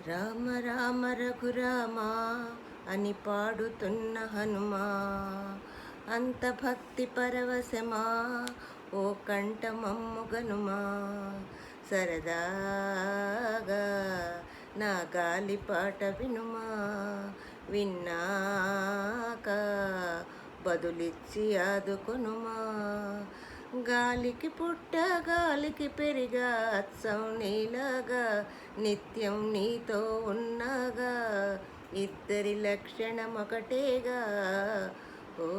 రామ రామ రఘురామా అని పాడుతున్న హనుమా, అంత భక్తి పరవశమా ఓ కంఠమమ్ముగనుమా. సరదాగా నా గాలి పాట వినుమా, విన్నాక బదులిచ్చి ఆదుకొనుమా. గాలికి పుట్ట గాలికి పెరిగా అచ్చం నీలాగా, నిత్యం నీతో ఉన్నాగా, ఇద్దరి లక్షణం ఒకటేగా. ఓ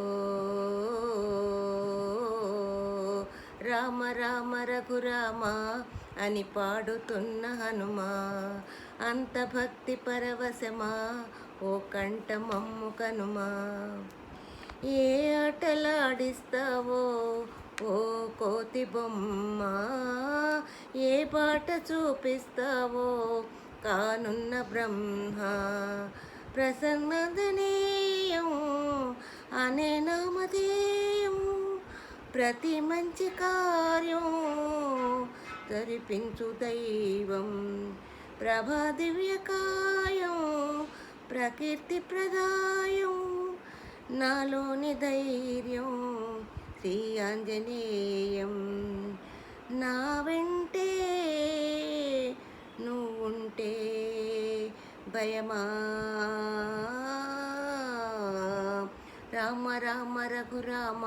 రామ రామ రఘురామ అని పాడుతున్న హనుమా, అంత భక్తి పరవశమా ఓ కంఠమమ్ము కనుమా. ఏ ఆటలాడిస్తావో ఓ కోతి బొమ్మ, ఏ బాట చూపిస్తావో కానున్న బ్రహ్మ. ప్రసన్నదనీయం అనే నామధేయం, ప్రతి మంచి కార్యం జరిపించు దైవం. ప్రభా దివ్యకాయం ప్రకీర్తి ప్రదాయం, నాలోని ధైర్యం శ్రీ ఆంజనేయం. నా వెంటే నువ్వుంటే భయమా. రామ రామ రఘురామ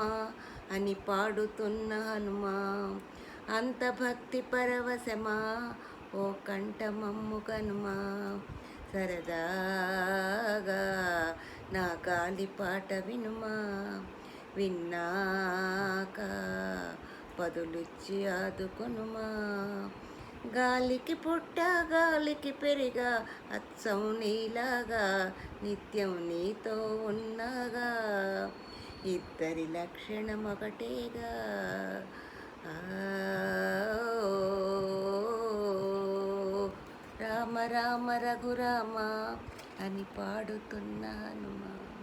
అని పాడుతున్న హనుమా, అంత భక్తి పరవశమా ఓ కంఠమమ్ము కనుమా. సరదాగా నా గాలి పాట వినుమా, విన్నాక పదులిచ్చి ఆదుకొనుమా. గాలికి పుట్ట గాలికి పెరిగా అచ్చం నీలాగా, నిత్యం నీతో ఉన్నాగా, ఇద్దరి లక్షణం ఒకటేగా. రామ రామ రఘురామ అని పాడుతున్న హనుమా.